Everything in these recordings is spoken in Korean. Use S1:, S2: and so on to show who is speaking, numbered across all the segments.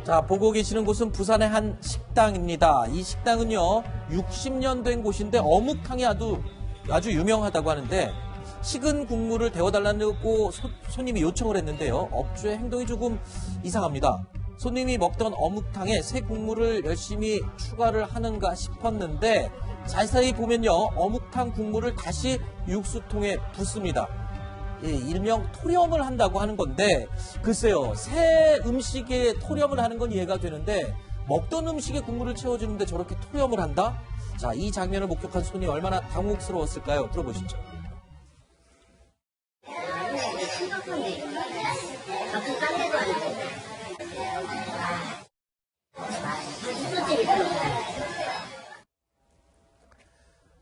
S1: 자, 보고 계시는 곳은 부산의 한 식당입니다. 이 식당은요, 60년 된 곳인데 어묵탕이 아주 유명하다고 하는데 식은 국물을 데워달라고 손님이 요청을 했는데요. 업주의 행동이 조금 이상합니다. 손님이 먹던 어묵탕에 새 국물을 열심히 추가를 하는가 싶었는데 자세히 보면요, 어묵탕 국물을 다시 육수통에 붓습니다. 일명 토렴을 한다고 하는 건데 글쎄요, 새 음식에 토렴을 하는 건 이해가 되는데 먹던 음식에 국물을 채워주는데 저렇게 토렴을 한다? 자, 이 장면을 목격한 손이 얼마나 당혹스러웠을까요? 들어보시죠.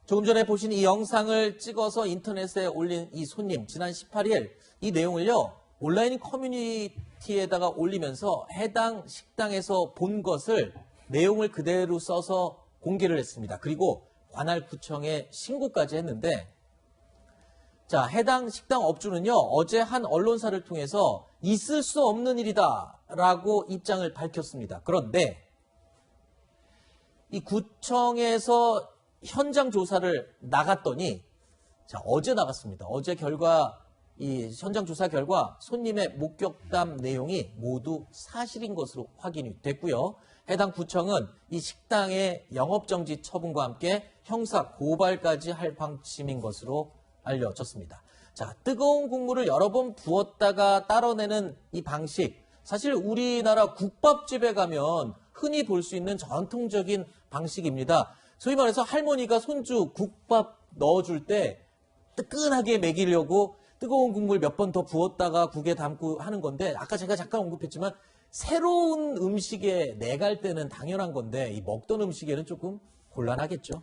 S1: 조금 전에 보신 이 영상을 찍어서 인터넷에 올린 이 손님, 지난 18일 이 내용을요, 온라인 커뮤니티에다가 올리면서 해당 식당에서 본 것을 내용을 그대로 써서 공개를 했습니다. 그리고 관할구청에 신고까지 했는데, 자, 해당 식당 업주는요, 어제 한 언론사를 통해서 있을 수 없는 일이다 라고 입장을 밝혔습니다. 그런데 이 구청에서 현장 조사를 나갔더니, 자, 어제 나갔습니다. 어제 이 현장 조사 결과 손님의 목격담 내용이 모두 사실인 것으로 확인이 됐고요. 해당 구청은 이 식당의 영업정지 처분과 함께 형사 고발까지 할 방침인 것으로 알려졌습니다. 자, 뜨거운 국물을 여러 번 부었다가 따라내는 이 방식, 사실 우리나라 국밥집에 가면 흔히 볼 수 있는 전통적인 방식입니다. 소위 말해서 할머니가 손주 국밥 넣어줄 때 뜨끈하게 먹이려고 뜨거운 국물 몇 번 더 부었다가 국에 담고 하는 건데, 아까 제가 잠깐 언급했지만 새로운 음식에 내갈 때는 당연한 건데 이 먹던 음식에는 조금 곤란하겠죠.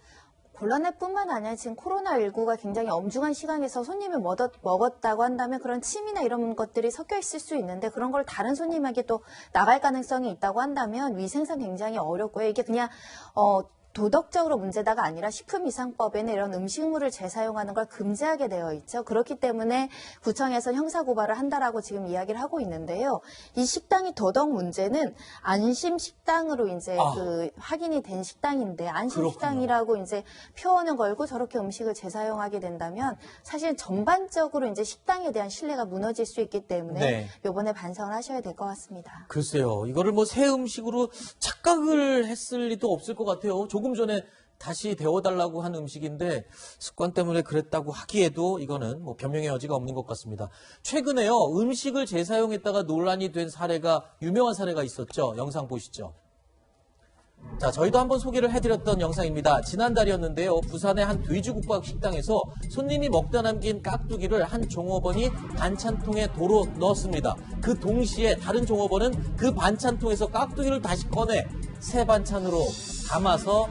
S2: 곤란할 뿐만 아니라 지금 코로나19가 굉장히 엄중한 시간에서 손님이 먹었다고 한다면 그런 침이나 이런 것들이 섞여 있을 수 있는데, 그런 걸 다른 손님에게 또 나갈 가능성이 있다고 한다면 위생상 굉장히 어렵고요. 이게 그냥 도덕적으로 문제다가 아니라 식품이상법에는 이런 음식물을 재사용하는 걸 금지하게 되어 있죠. 그렇기 때문에 구청에서 형사고발을 한다라고 지금 이야기를 하고 있는데요. 이 식당이 더더욱 문제는 안심식당으로 이제 확인이 된 식당인데, 안심식당이라고 이제 표현을 걸고 저렇게 음식을 재사용하게 된다면 사실 전반적으로 이제 식당에 대한 신뢰가 무너질 수 있기 때문에 이번에 반성을 하셔야 될 것 같습니다.
S1: 글쎄요, 이거를 뭐 새 음식으로 착각을 했을 리도 없을 것 같아요. 조금 전에 다시 데워달라고 한 음식인데 습관 때문에 그랬다고 하기에도 이거는 뭐 변명의 여지가 없는 것 같습니다. 최근에요, 음식을 재사용했다가 논란이 된 유명한 사례가 있었죠. 영상 보시죠. 자, 저희도 한번 소개를 해드렸던 영상입니다. 지난달이었는데요, 부산의 한 돼지국밥 식당에서 손님이 먹다 남긴 깍두기를 한 종업원이 반찬통에 도로 넣었습니다. 그 동시에 다른 종업원은 그 반찬통에서 깍두기를 다시 꺼내 새 반찬으로 담아서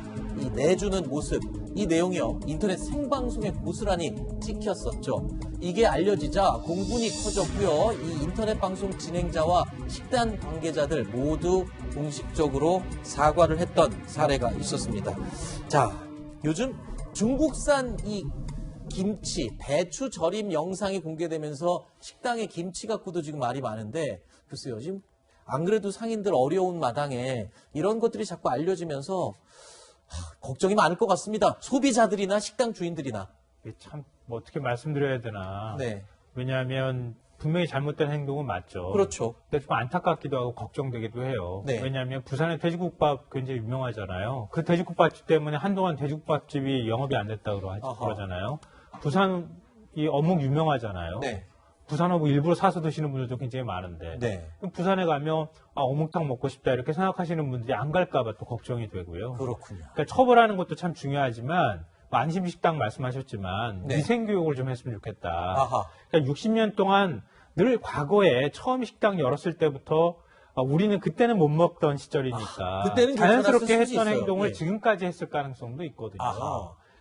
S1: 내주는 모습, 이 내용이요, 인터넷 생방송에 고스란히 찍혔었죠. 이게 알려지자 공분이 커졌고요. 이 인터넷 방송 진행자와 식단 관계자들 모두 공식적으로 사과를 했던 사례가 있었습니다. 자, 요즘 중국산 이 김치, 배추 절임 영상이 공개되면서 식당에 김치 갖고도 지금 말이 많은데, 글쎄요, 지금 안 그래도 상인들 어려운 마당에 이런 것들이 자꾸 알려지면서 걱정이 많을 것 같습니다. 소비자들이나 식당 주인들이나.
S3: 참 어떻게 말씀드려야 되나.
S1: 네.
S3: 왜냐하면 분명히 잘못된 행동은 맞죠.
S1: 그렇죠.
S3: 근데 좀 안타깝기도 하고 걱정되기도 해요.
S1: 네.
S3: 왜냐하면 부산의 돼지국밥 굉장히 유명하잖아요. 그 돼지국밥집 때문에 한동안 돼지국밥집이 영업이 안 됐다고 그러잖아요. 부산 이 어묵 유명하잖아요.
S1: 네.
S3: 부산 어묵 일부러 사서 드시는 분들도 굉장히 많은데, 그럼 부산에 가면 어묵탕 먹고 싶다 이렇게 생각하시는 분들이 안 갈까봐 또 걱정이 되고요.
S1: 그렇군요.
S3: 그러니까 처벌하는 것도 참 중요하지만 안심식당 말씀하셨지만 위생교육을 좀 했으면 좋겠다. 그러니까 60년 동안 늘 과거에 처음 식당 열었을 때부터 우리는 그때는 못 먹던 시절이니까
S1: 그때는
S3: 자연스럽게 했던
S1: 있어요.
S3: 행동을
S1: 예.
S3: 지금까지 했을 가능성도 있거든요.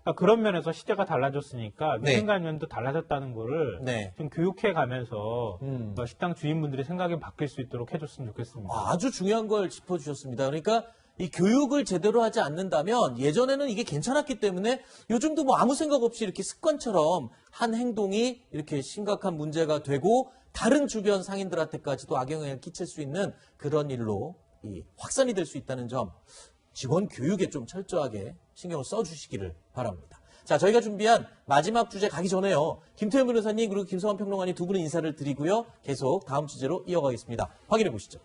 S3: 그러니까 그런 면에서 시대가 달라졌으니까 위생관념도 달라졌다는 거를 좀 교육해 가면서 식당 주인분들이 생각이 바뀔 수 있도록 해줬으면 좋겠습니다.
S1: 아주 중요한 걸 짚어주셨습니다. 그러니까 이 교육을 제대로 하지 않는다면 예전에는 이게 괜찮았기 때문에 요즘도 뭐 아무 생각 없이 이렇게 습관처럼 한 행동이 이렇게 심각한 문제가 되고 다른 주변 상인들한테까지도 악영향을 끼칠 수 있는 그런 일로 확산이 될 수 있다는 점 직원 교육에 좀 철저하게 신경을 써주시기를 바랍니다. 자, 저희가 준비한 마지막 주제 가기 전에요. 김태현 변호사님 그리고 김성환 평론가님 두 분의 인사를 드리고요. 계속 다음 주제로 이어가겠습니다. 확인해 보시죠.